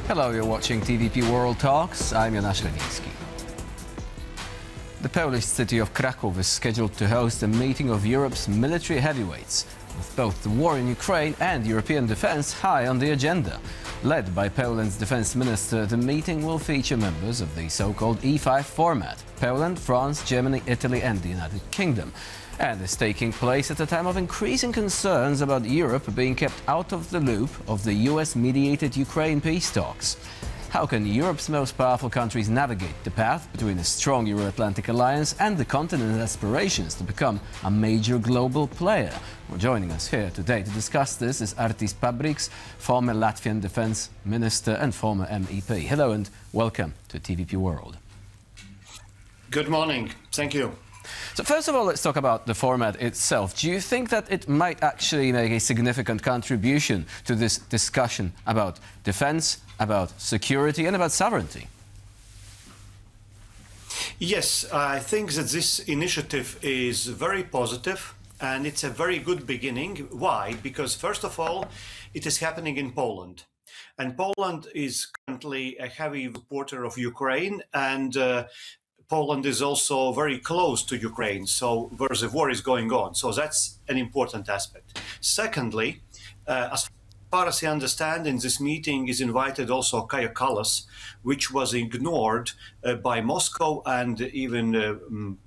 Hello, you're watching TVP World Talks. I'm Jonasz Rewiński. The Polish city of Krakow is scheduled to host a meeting of Europe's military heavyweights, with both the war in Ukraine and European defense high on the agenda. Led by Poland's defense minister, the meeting will feature members of the so-called E5 format: Poland, France, Germany, Italy and the United Kingdom, and is taking place at a time of increasing concerns about Europe being kept out of the loop of the US-mediated Ukraine peace talks. How can Europe's most powerful countries navigate the path between a strong Euro-Atlantic alliance and the continent's aspirations to become a major global player? Well, joining us here today to discuss this is Artis Pabriks, former Latvian defense minister and former MEP. Hello and welcome to TVP World. Good morning. Thank you. So first of all, let's talk about the format itself. Do you think that it might actually make a significant contribution to this discussion about defense, about security and about sovereignty? Yes, I think that this initiative is very positive and it's a very good beginning. Why? Because first of all, it is happening in Poland. And Poland is currently a heavy supporter of Ukraine, and Poland is also very close to Ukraine, so where the war is going on. So that's an important aspect. Secondly, as far as I understand, in this meeting is invited also Kaja Kallas, which was ignored by Moscow, and even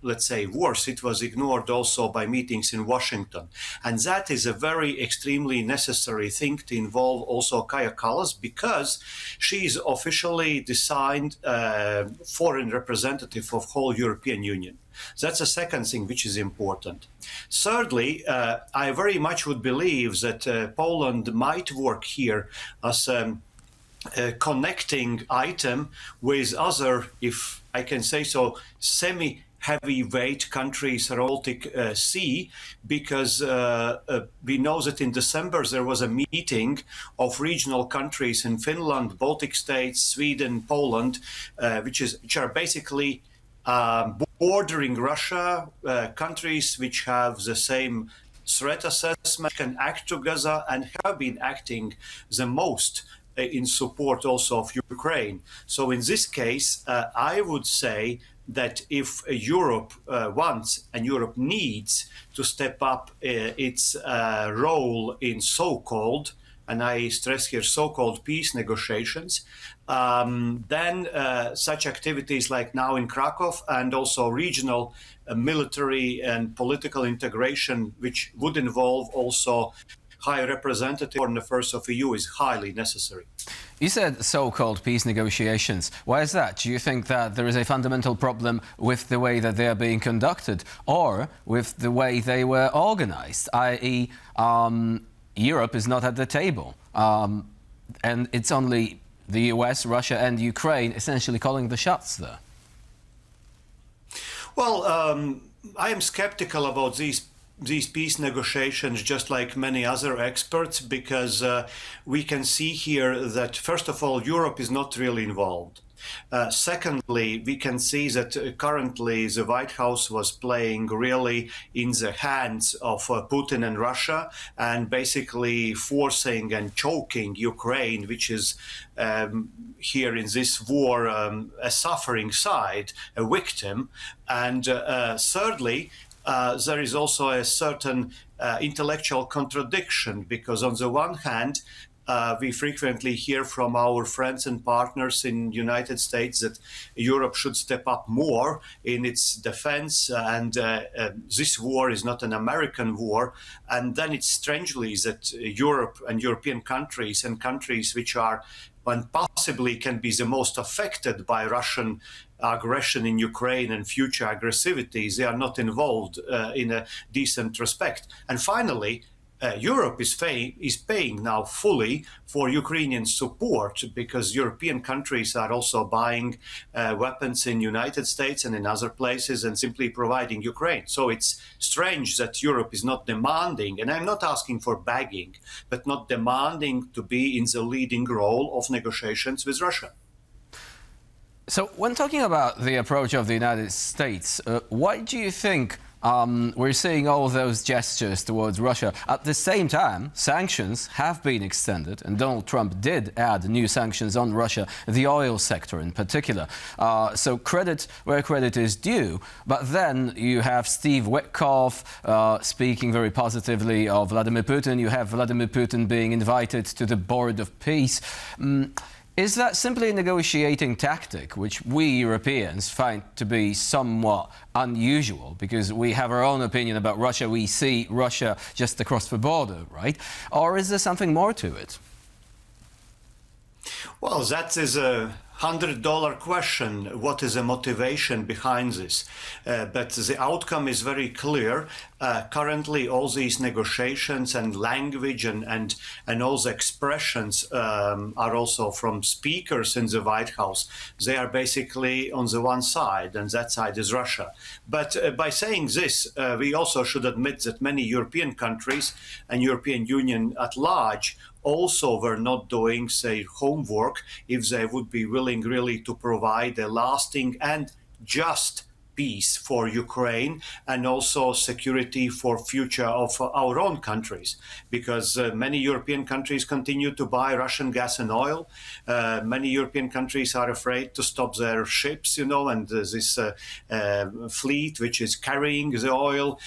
let's say worse, it was ignored also by meetings in Washington. And that is a very extremely necessary thing to involve also Kaja Kallas, because she is officially designed foreign representative of whole European Union. That's a second thing which is important. Thirdly, I very much would believe that Poland might work here as a connecting item with other, if I can say so, heavyweight countries around Baltic Sea, because we know that in December there was a meeting of regional countries in Finland, Baltic states, Sweden, Poland, which are basically bordering Russia, countries which have the same threat assessment, can act together and have been acting the most in support also of Ukraine. So in this case, I would say that if Europe wants and Europe needs to step up its role in so-called, and I stress here so-called peace negotiations, then such activities like now in Krakow and also regional military and political integration, which would involve also High Representative Foreign Affairs of EU, is highly necessary. You said so-called peace negotiations. Why is that? Do you think that there is a fundamental problem with the way that they are being conducted, or with the way they were organized, i.e. Europe is not at the table, and it's only the US, Russia and Ukraine essentially calling the shots there? Well, I am skeptical about these peace negotiations, just like many other experts, because we can see here that, first of all, Europe is not really involved. Secondly, we can see that currently the White House was playing really in the hands of Putin and Russia, and basically forcing and choking Ukraine, which is here in this war a suffering side, a victim. And thirdly, there is also a certain intellectual contradiction, because on the one hand, we frequently hear from our friends and partners in the United States that Europe should step up more in its defense, and this war is not an American war. And then it's strangely that Europe and European countries and countries which are and possibly can be the most affected by Russian aggression in Ukraine and future aggressivity, they are not involved in a decent respect. And finally, Europe is paying now fully for Ukrainian support, because European countries are also buying weapons in the United States and in other places and simply providing Ukraine. So it's strange that Europe is not demanding, and I'm not asking for begging, but not demanding to be in the leading role of negotiations with Russia. So when talking about the approach of the United States, why do you think We're seeing all those gestures towards Russia. At the same time, sanctions have been extended, and Donald Trump did add new sanctions on Russia, the oil sector in particular. So credit where credit is due. But then you have Steve Witkoff speaking very positively of Vladimir Putin. You have Vladimir Putin being invited to the Board of Peace. Is that simply a negotiating tactic, which we Europeans find to be somewhat unusual because we have our own opinion about Russia? We see Russia just across the border, right? Or is there something more to it? Well, that is a $100 question. What is the motivation behind this? But the outcome is very clear. Currently, all these negotiations and language and all the expressions are also from speakers in the White House. They are basically on the one side, and that side is Russia. But by saying this, we also should admit that many European countries and European Union at large also were not doing their homework if they would be willing really to provide a lasting and just peace for Ukraine and also security for future of our own countries, because many European countries continue to buy Russian gas and oil. Many European countries are afraid to stop their ships, and this fleet which is carrying the oil.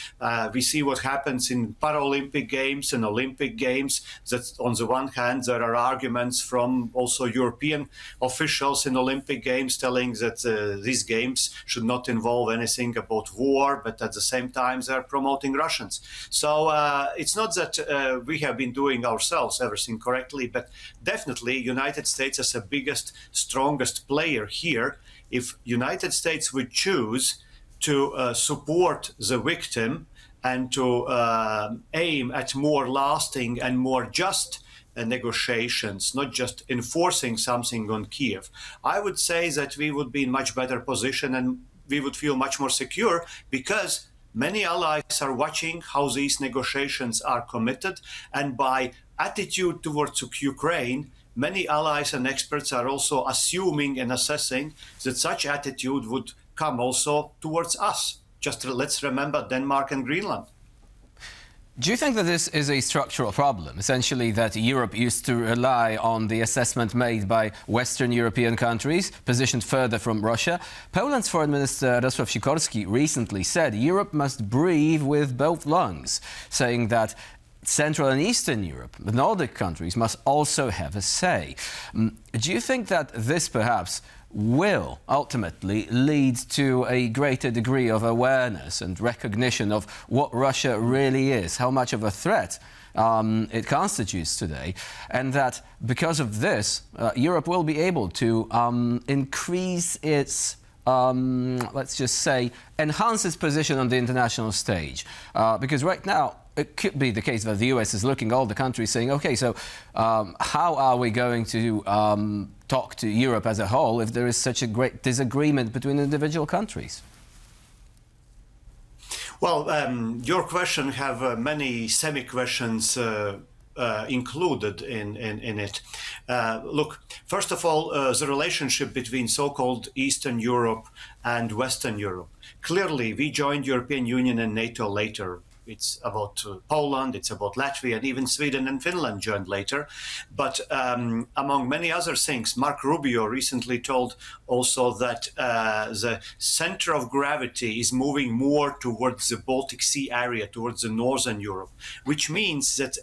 We see what happens in Paralympic Games and Olympic Games, that on the one hand there are arguments from also European officials in Olympic Games telling that these games should not involve anything about war, but at the same time they're promoting Russians. So it's not that we have been doing ourselves everything correctly, but definitely United States as the biggest, strongest player here, if United States would choose to support the victim and to aim at more lasting and more just negotiations, not just enforcing something on Kiev, I would say that we would be in much better position and we would feel much more secure, because many allies are watching how these negotiations are committed, and by attitude towards Ukraine, many allies and experts are also assuming and assessing that such attitude would come also towards us. Just let's remember Denmark and Greenland. Do you think that this is a structural problem, essentially that Europe used to rely on the assessment made by Western European countries, positioned further from Russia? Poland's Foreign Minister Radosław Sikorski recently said Europe must breathe with both lungs, saying that Central and Eastern Europe, the Nordic countries, must also have a say. Do you think that this perhaps will ultimately lead to a greater degree of awareness and recognition of what Russia really is, how much of a threat it constitutes today, and that because of this, Europe will be able to increase its, let's just say, enhance its position on the international stage? Because right now, it could be the case that the US is looking at all the countries saying, okay, so how are we going to talk to Europe as a whole if there is such a great disagreement between individual countries? Well, your question have many semi-questions included in it. Look, first of all, the relationship between so-called Eastern Europe and Western Europe. Clearly, we joined European Union and NATO later. It's about Poland, it's about Latvia, and even Sweden and Finland joined later. But among many other things, Mark Rubio recently told also that the center of gravity is moving more towards the Baltic Sea area, towards the Northern Europe, which means that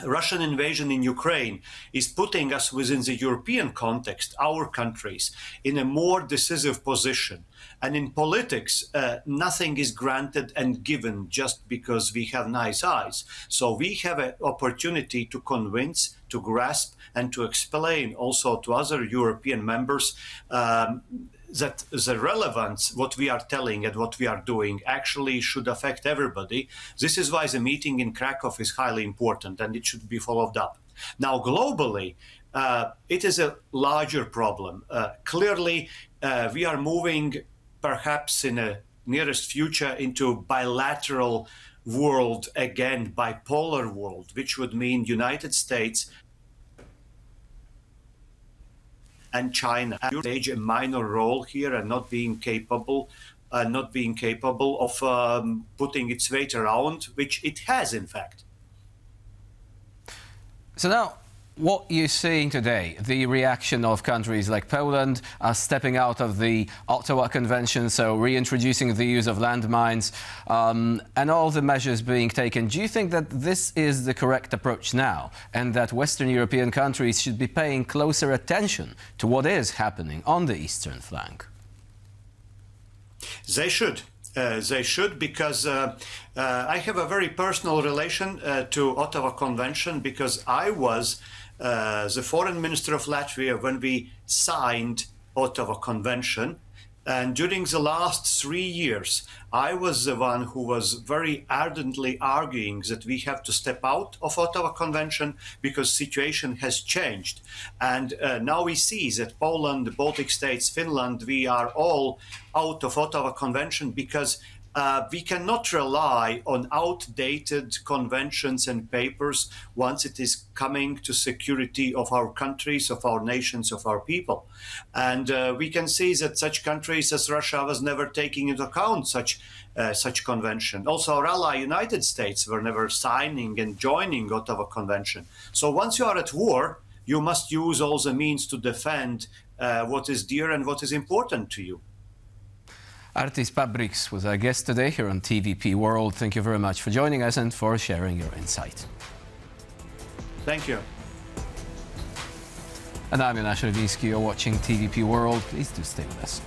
Russian invasion in Ukraine is putting us within the European context, our countries, in a more decisive position. And in politics, nothing is granted and given just because we have nice eyes. So we have an opportunity to convince, to grasp, and to explain also to other European members that the relevance, what we are telling and what we are doing, actually should affect everybody. This is why the meeting in Krakow is highly important and it should be followed up. Now, globally, it is a larger problem. Clearly, we are moving perhaps in a nearest future into bilateral world again, bipolar world, which would mean United States and China play a minor role here and not being capable not being capable of putting its weight around, which it has, in fact. So now, what you're seeing today, the reaction of countries like Poland stepping out of the Ottawa Convention, so reintroducing the use of landmines, and all the measures being taken, do you think that this is the correct approach now, and that Western European countries should be paying closer attention to what is happening on the eastern flank? They should. They should, because I have a very personal relation to Ottawa Convention, because I was the foreign minister of Latvia when we signed Ottawa Convention. And during the last 3 years, I was the one who was very ardently arguing that we have to step out of Ottawa Convention because situation has changed. And now we see that Poland, the Baltic states, Finland, we are all out of Ottawa Convention because we cannot rely on outdated conventions and papers once it is coming to security of our countries, of our nations, of our people. And we can see that such countries as Russia was never taking into account such convention. Also, our ally United States were never signing and joining Ottawa Convention. So once you are at war, you must use all the means to defend what is dear and what is important to you. Artis Pabriks was our guest today here on TVP World. Thank you very much for joining us and for sharing your insight. Thank you. And I'm Jonasz. You're watching TVP World. Please do stay with us.